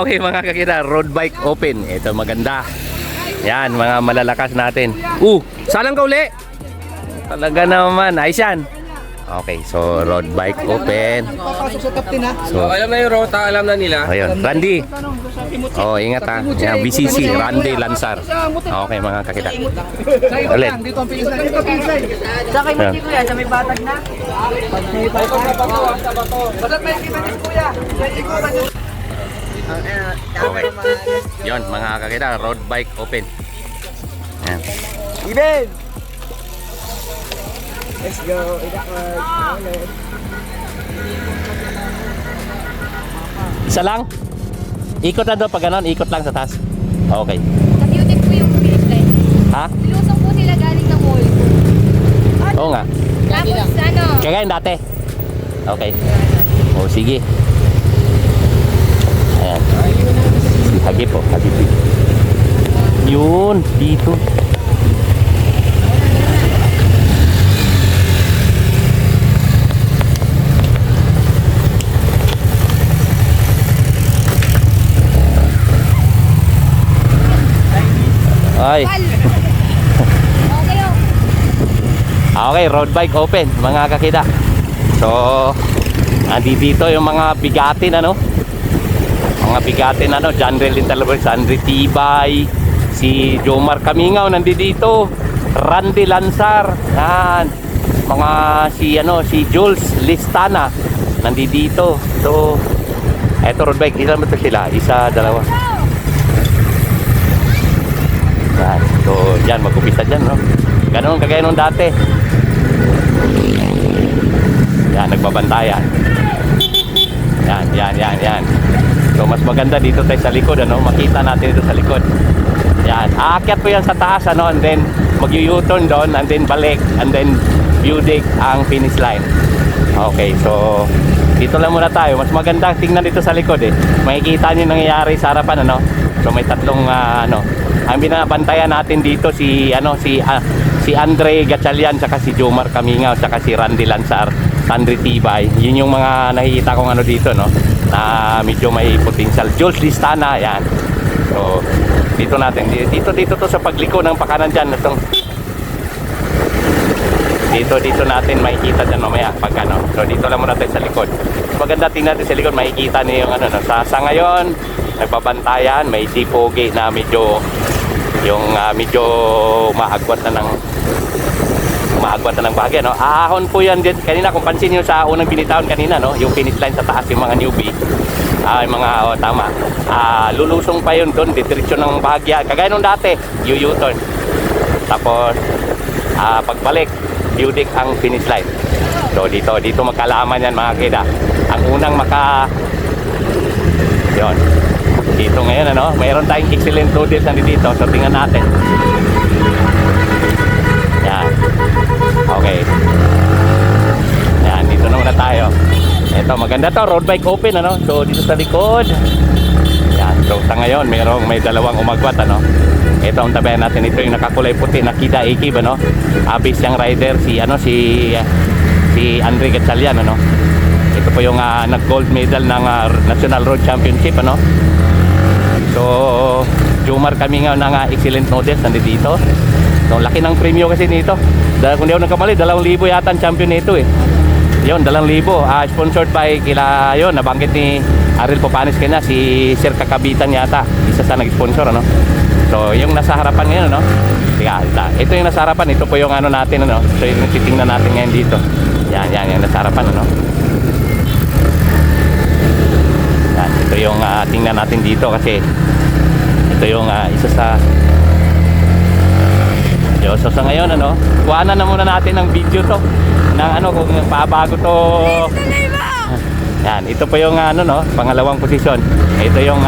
Bukawi mga kakita, road bike open. Ito maganda. Yan, mga malalakas natin. Salang ka uli. Talaga naman, ayos yan. Okay, so road bike open. So, alam na yung rota, alam na nila. ayun, Randy. Oh, ingat ha. Yan, BCC, Randy Lansar. Okay mga kakita. Ulit. Sa kay Mati kuya, sa may batag na. Okay. Yon mga kakita, road bike open. Yan. Iben! Let's go. Isa lang? Ikot na doon pag ganon, ikot lang sa taas. Okay. Sa beauty po yung finish line. Ha? Nilusong po sila galing ng mall. Oo nga. Tapos ano, Kaya yung dati. Okay. O sige. Ayan. Si Hagip po. Hagip. Yun. Dito. Ay. okay oh. Okay, road bike open mga kakita. So, dito yung mga bigatin ano. Mga bigatin ano, John Rel Intalabal, Sandri Tibay, si Jomar Kamingaw nandito, Randy Lansar, yan. Mga si Jules Listana nandito. So, eto road bike, ilan ba ito sila? Isa, dalawa. Yan. So, yan, mag-upisa dyan, no? Ganun, kagaya nung dati. Yan, nagbabantayan. Yan. So, mas maganda dito tayo sa likod, ano? Makita natin dito sa likod. Yan. Aakyat po yan sa taas, ano? And then, mag-u-turn doon, and then balik, and then view deck ang finish line. Okay, so, dito lang muna tayo. Mas maganda tingnan dito sa likod, eh. Makikita nyo nangyayari sa harapan, ano? So, may tatlong, ang binabantayan natin dito si Andre Gatchalian, saka si Jomar Kamingaw, saka si Randy Lansar, Sandri Tibay. Yun yung mga nakikita kong ano dito, no, na medyo may potential. Jules Listana, yan. So dito natin dito to sa pagliko ng pakanan diyan, dito natin makikita diyan mamaya pag ano. So dito lang muna tayo sa likod. Maganda tingnan natin sa likod, makikita niyo yung ano, no, sa ngayon nagbabantayan, may tipogi na medyo maagwat na ng bahagya, no? Ahon po yan din kanina, kung pansin niyo sa unang binitawan kanina, no, yung finish line sa taas, yung mga newbie, tama, lulusong pa yun doon, diretso ng bahagya kagaya nung dati, U-turn, tapos pagbalik view deck ang finish line. So dito magkalaman yan mga kida. Ang unang yon dito ngayon, ano, mayroon tayong excellent noodles nandito. So tingnan natin. Yan. Okay. Yan, dito na muna tayo. Ito, maganda to, road bike open, ano. So dito sa likod. Yan. So sa ngayon, may dalawang umagwat, ano. Ito ang tabayan natin. Ito yung nakakulay puti na Kida Ikib, ano. Abis yung rider si Andre Gatchalian, ano. Ito po yung nag-gold medal ng National Road Championship, ano. So, Jomar Kamingaw ng excellent noodles nandito. So, laki ng premyo kasi nito. Kung di ako nagkamali, 2,000 yata ang champion nito, eh. Yun, 2,000. Sponsored by nabanggit ni Ariel Popanes kanya, si Sir Kakabitan yata. Isa sa nag-sponsor, ano. So, yung nasa harapan ngayon, ano. Ito yung nasa harapan. Ito po yung ano natin, ano. So, yung titingnan natin ngayon dito. Yan, yung nasa harapan, ano. Yan, ito yung tingnan natin dito kasi ito yung isa sa so sa ngayon, ano, kuhanan na muna natin ng video to ng ano, kung pabago to. Yan, ito po yung no, pangalawang posisyon. Ito yung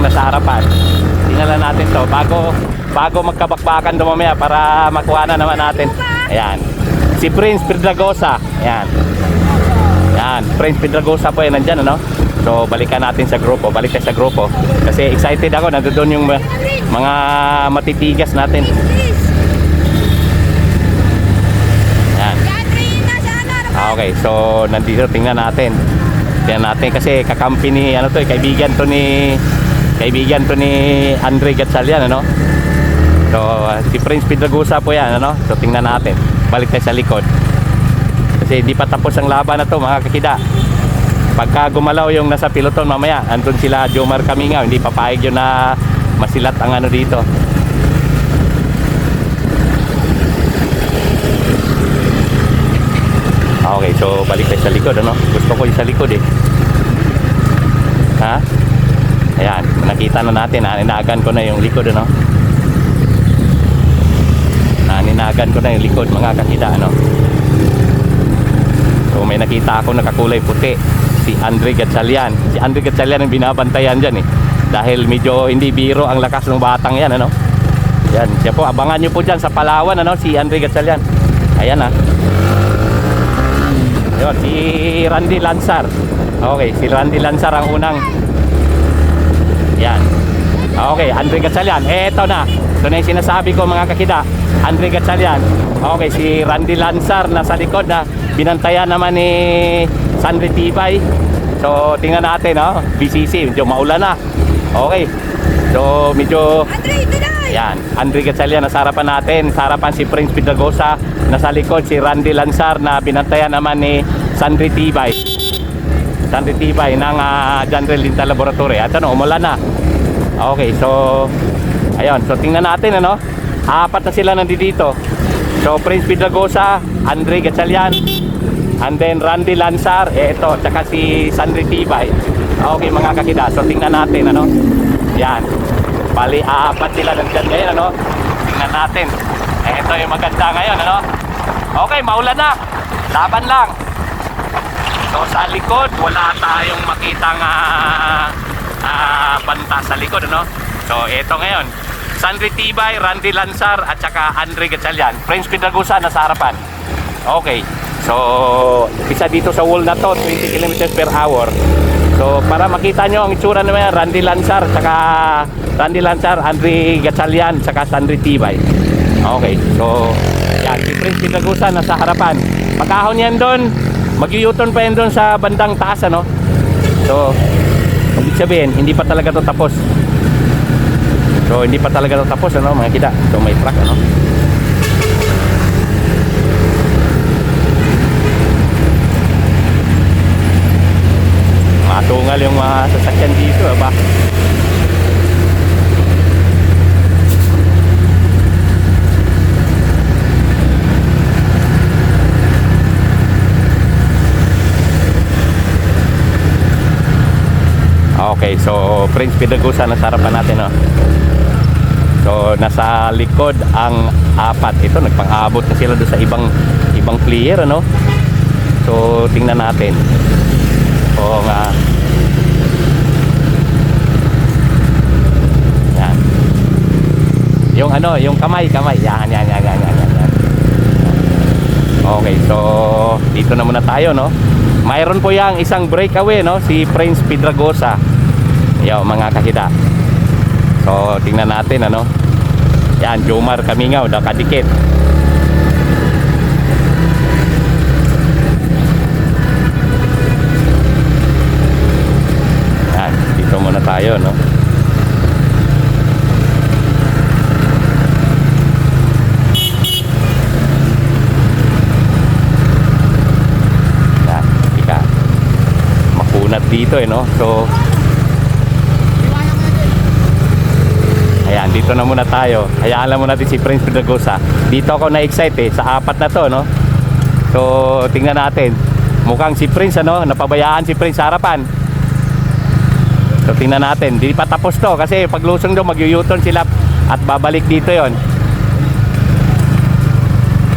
nasa harapan. Tingnan lang natin to bago magkabakbakan do mamaya para makuha na naman natin. Ayan, si Prince Pedragosa. Ayan, Prince Pedragosa po yan, nandyan, ano. So balikan natin sa grupo, balik tayo sa grupo kasi excited ako, nandoon yung mga matitigas natin. Yan. Okay, so nandito tingnan natin. Tingnan natin kasi kakampi ni ano to, kaibigan to ni Andre Gatchalian, ano. So si Prince Piedragusa po yan, ano. So tingnan natin, balik tayo sa likod kasi hindi pa tapos ang laban na to, mga kakida. Pagka gumalaw yung nasa piloton mamaya, andun sila Jomar Kamingaw, hindi papayag yun na masilat ang ano dito. Okay, so balik tayo sa likod, ano. Gusto ko yung sa likod eh. Ha? Ayan, nakita na natin, naninagan ko na yung likod, ano. Naninagan ko na yung likod, mga kakida, ano. So may nakita ako nakakulay puti, si Andre Gatchalian. Si Andre Gatchalian ang binabantayan dyan eh, dahil medyo hindi biro ang lakas ng batang yan, ano. Yan, siya po, abangan nyo po dyan sa Palawan, ano, si Andre Gatchalian. Ayan ah. Yun, si Randy Lansar. Okay, si Randy Lansar ang unang. Yan. Okay, Andre Gatchalian. Eto na. Ito na yung sinasabi ko, mga kakida. Andre Gatchalian. Okay, si Randy Lansar nasa likod na binantayan naman ni Sandri Tibay. So, tingnan natin, no? BCC, medyo maulan na. Okay. So, medyo... Yan, Andre Gatchalian nasa harapan natin. Sa harapan si Prince Piedragusa. Nasa likod si Randy Lansar na binantayan naman ni Sandri Tibay. Sandri Tibay ng General Dental Laboratory. At ano, umulan na. Okay, so ayun, so tingnan natin, ano. Apat na sila nandito. So Prince Piedragusa, Andre Gatchalian, and then Randy Lansar, ito, tsaka si Sandri Tibay. Okay, mga kakida. So tingnan natin, ano. Yan. Bali, apat sila nandyan ngayon, ano. Tingnan natin. Ito yung maganda ngayon, ano. Okay, maulan na. Laban lang. So sa likod, wala tayong makitang banta sa likod, ano. So ito ngayon, Sandri Tibay, Randy Lansar, at saka Andre Gatchalian. Prince Piedragusa nasa harapan. Okay. So isa dito sa wall na to, 20 km per hour. So para makita nyo ang itsura naman, Randy Lansar, saka Andre Gatchalian, saka Sandri Tibay. Okay, so yan, si Prince Piedragusa nasa harapan. Pagkahon yan doon, mag-u-turn pa yan doon sa bandang taas, ano. So ibig sabihin, hindi pa talaga to tapos. So hindi pa talaga to tapos, ano, mga kita. So may truck, ano. Matungal yung mga sasakyan dito, ba? Okay, so Prince Piedragusa nasa harapan natin, no? So nasa likod ang apat. Ito, nagpang-abot na sila doon sa ibang player, ano? So tingnan natin. Oo nga. Yan. Yung ano, yung kamay. Yan. Okay, so dito na muna tayo, no? Mayroon po yang isang breakaway, no? Si Prince Piedragusa. Yo, mga kakida. So tingnan natin, ano. Yan, Jomar Kamingaw, nakadikit. Yan, dito muna tayo, no. Yan, ika. Makunat dito, eh, no. So ayan, dito na muna tayo. Hayaan lang muna natin si Prince Piedragusa. Dito ako na-excite, sa apat na to, no. So tingnan natin. Mukhang si Prince, ano, napabayaan si Prince sa harapan. So tingnan natin. Hindi pa tapos to kasi paglusong doon mag-u-turn sila at babalik dito yon.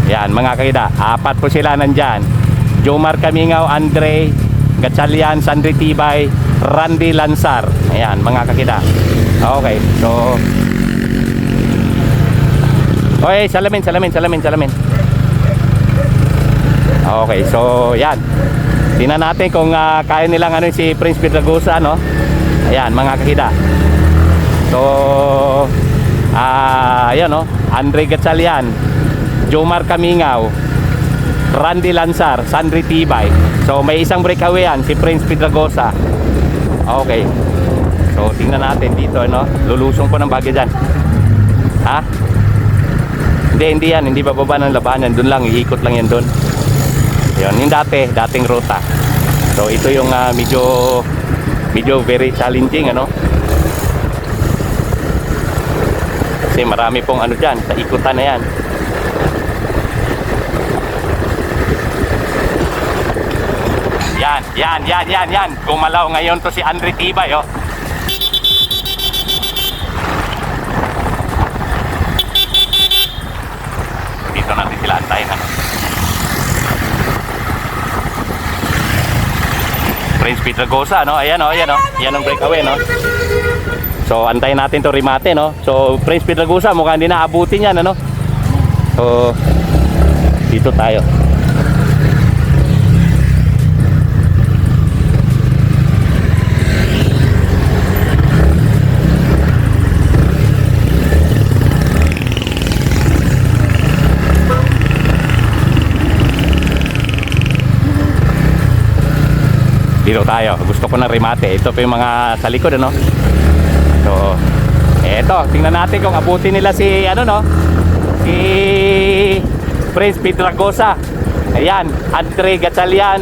Yan, mga kakida. Apat po sila nandyan. Jomar Kamingaw, Andre Gatchalian, Sandri Tibay, Randy Lansar. Ayan, mga kakida. Okay, so okay, salamin. Okay, so yan. Tingnan natin kung kaya nilang ano si Prince Piedragusa, no. Ayan, mga kakida. So ayan, no. Andre Gatchalian, Jomar Kamingaw, Randy Lansar, Sandri Tibay. So may isang breakaway yan, si Prince Pedragosa. Okay. So tingnan natin dito, no? Lulusong po ng bagyo dyan. Ha? Hindi yan, hindi bababa ng labanan. Doon lang, iikot lang yan doon. Yun, yung dating ruta. So ito yung medyo very challenging, ano? Kasi marami pong ano dyan, sa ikutan na yan. Yan. Gumalaw ngayon to si Andre Tibay, oh. Dito natin sila antayin, ano. Prince Pedragosa, no? Ayan, oh. Yan ang breakaway, no? So, antayin natin to remate, no? So, Prince Pedragosa, mukhang hindi naabutin yan, ano? So, dito tayo. Dito tayo. Gusto ko na remate. Ito pa yung mga sa likod, ano? So, eto, tingnan natin kung abutin nila si si Prince Pedragosa. Ayan, Andre Gatchalian,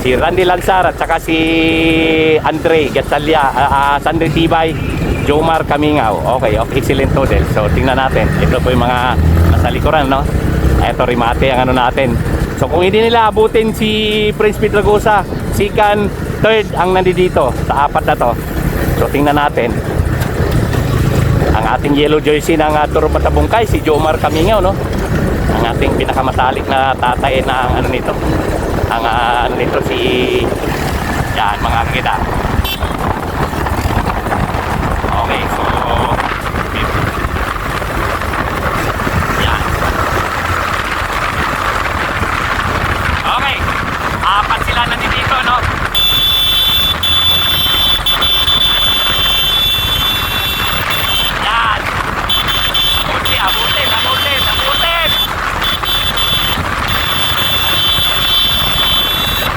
si Randy Lansar at saka si Andre Gatchalian, Sandri Tibay, Jomar Kamingaw. Okay, excellent total. So, tingnan natin. Ito po yung mga nasa likuran, no? Eto, remate ang ano natin. So kung hindi nila abutin si Prince Pedragosa, second, third ang nandito sa apat na to. So tingnan natin. Ang ating yellow jersey ng Turo Patabungkay, si Jomar Kamingaw, no? Ang ating pinakamatalik na tatay na ang ano nito. Ang ano nito si yan, mga kita. Okay, so apat sila nandito, no? Yan. Abutin.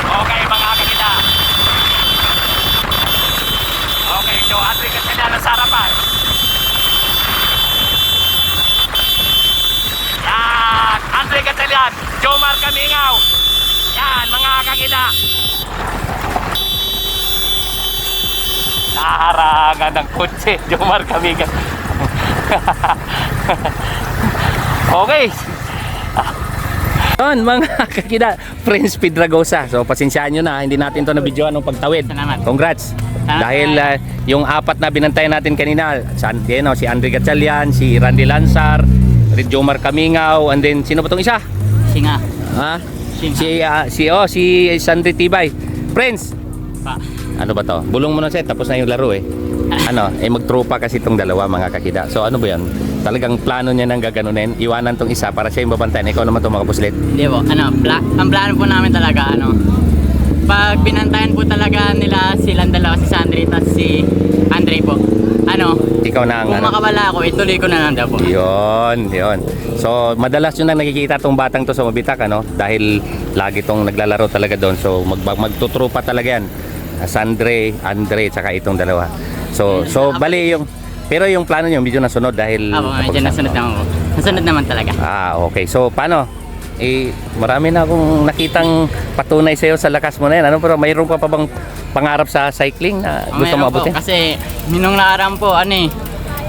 Okay, mga kanila. Okay, so Andre Gatchalian na sa harapan. Yan. Andre Gatchalian, Jomar Kamingaw. Yan, mga kakita. Naharangan ng kutsi, Jomar Kamingaw. Okay. Yun, mga kakita, Prince Pedragosa. So, pasensyaan nyo na, hindi natin to na-videoan ng pagtawid. Salamat. Congrats. Dahil yung apat na binantayan natin kanina, si Andre Gatchalian, si Randy Lansar, Jomar Kamingaw, and then, sino ba itong isa? Singa. Ha? Si Sandri Tibay. Prince. Pa. Ano ba to? Bulong mo na set, tapos na yung laro eh. Magtropa kasi itong dalawa, mga kakida. So ano ba yan? Talagang plano niya nang gaganunin, iwanan tong isa para siya yung babantayan. Ikaw naman itong mga puslit. Hindi po, ang plano po namin talaga, pag binantayan po talaga nila silang dalawa, si Sandri at si Andre po, Ikaw na ang kung makawala ako, ituloy ko na lang daw po. Yun. So, madalas yun na nakikita tong batang to sa Mabitak, dahil lagi tong naglalaro talaga doon. So, magtutrupa talaga yan. Sandre, Andre, tsaka itong dalawa. So bali yung, pero yung plano nyo medyo nasunod dahil... Medyo nasunod naman po. Nasunod naman talaga. Okay. So, paano? Marami na akong nakitang patunay sa'yo sa lakas mo na yan. Pero mayroon pa bang pangarap sa cycling na gusto mo abutin? Kasi minong nakaraan po,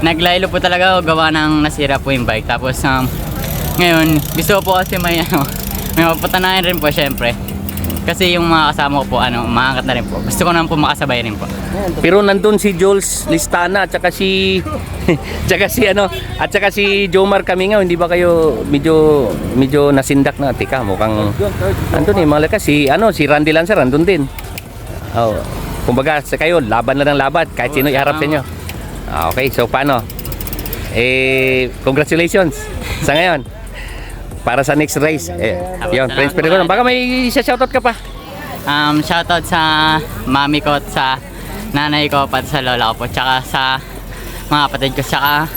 naglaylo po talaga ako, gawa ng nasira po yung bike. Tapos ngayon, gusto ko po kasi may mapatanayan rin po syempre. Kasi yung mga kasama ko po, maangat na rin po. Gusto ko naman po makasabay rin po. Pero nandun si Jules Listana at saka si Jomar Kamingaw, hindi ba kayo medyo nasindak na? Tika, mukhang andun mga lakas. Si Randy Lansar andun din. Kumbaga sa kayo, laban na ng laban kahit sino iharap sa inyo. Okay, so paano? Congratulations sa ngayon. Para sa next race. Yun, Prince Pedragosa. Baka may shoutout ka pa. Shoutout sa mami ko at sa nanay ko, pati sa lola ko po, tsaka sa mga kapatid ko, tsaka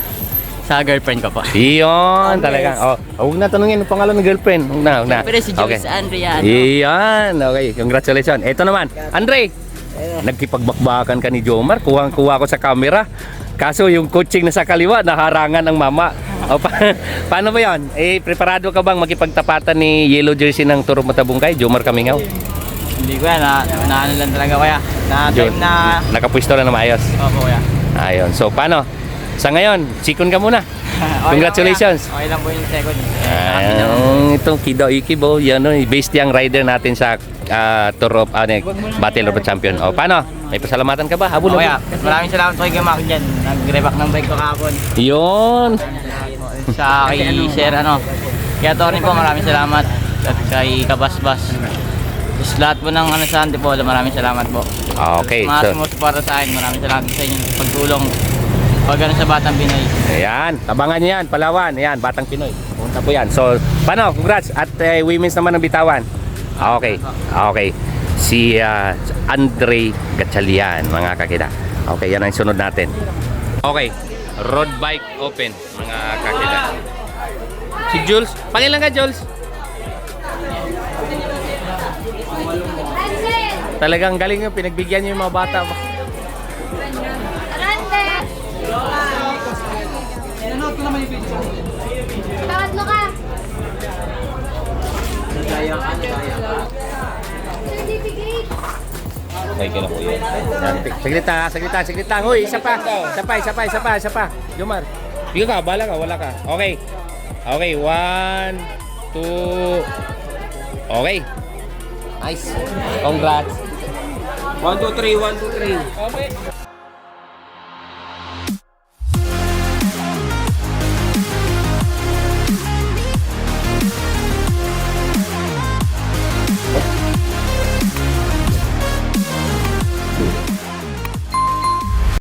Sa girlfriend ko po. Iyon, talaga. Huwag na tanungin ang pangalan ng girlfriend. Huwag na. Pero si Jules Andrea, ano? Iyan, okay. Congratulations. Ito naman, Andre. Nagkipagbakbakan ka ni Jomar. Kuha ko sa camera. Kaso yung coaching na sa kaliwa, naharangan ng mama. Paano ba yan? Preparado ka bang makipagtapatan ni yellow jersey ng Turok Matabungkay, Jomar Kamingaw? Hindi ko yan, na ano lang talaga kuya. Na time na... Nakapwisto na maayos. Opo kuya. Ayun. So, paano? Sa ngayon, sikon ka muna. Congratulations. Okay lang po yung second. Itong Kido Ikibo, yan o, based yung rider natin sa Tour of Battle of the Champion. O, paano? May pasalamatan ka ba? Habol Kuya, maraming salamat po kay Gamak dyan. Nag-reback ng bike ko kahapon. Yun. Sa kay Sir, ano. Kaya Tony po, maraming salamat. At kay Kabasbas. Tapos lahat po ng ano sa Antipolo, maraming salamat po. Okay. Mga So, sumusuporta sa akin, maraming salamat sa inyo. Pagtulong. Pag ano sa Batang Pinoy. ayan. Tabangan niyo yan. Palawan. Ayan. Batang Pinoy. Punta po yan. So, paano? Congrats. At women's naman ng bitawan. Okay. Okay. Si Andre Gatchalian, mga kakida. Okay. Yan ang sunod natin. Okay. Road bike open, mga kakida. Si Jules. Pangilan ka, Jules? Talagang galing yung pinagbigyan niyo yung mga bata. Arante! Tatlo ka! Certificate! Okay ka na po yun. Saglit lang. Huy, isa pa. Jomar. Bigyan ka, bala ka, wala ka. Okay. Okay, 1, 2. Okay. Nice. Congrats. 1, 2, 3, 1, 2, 3. Okay.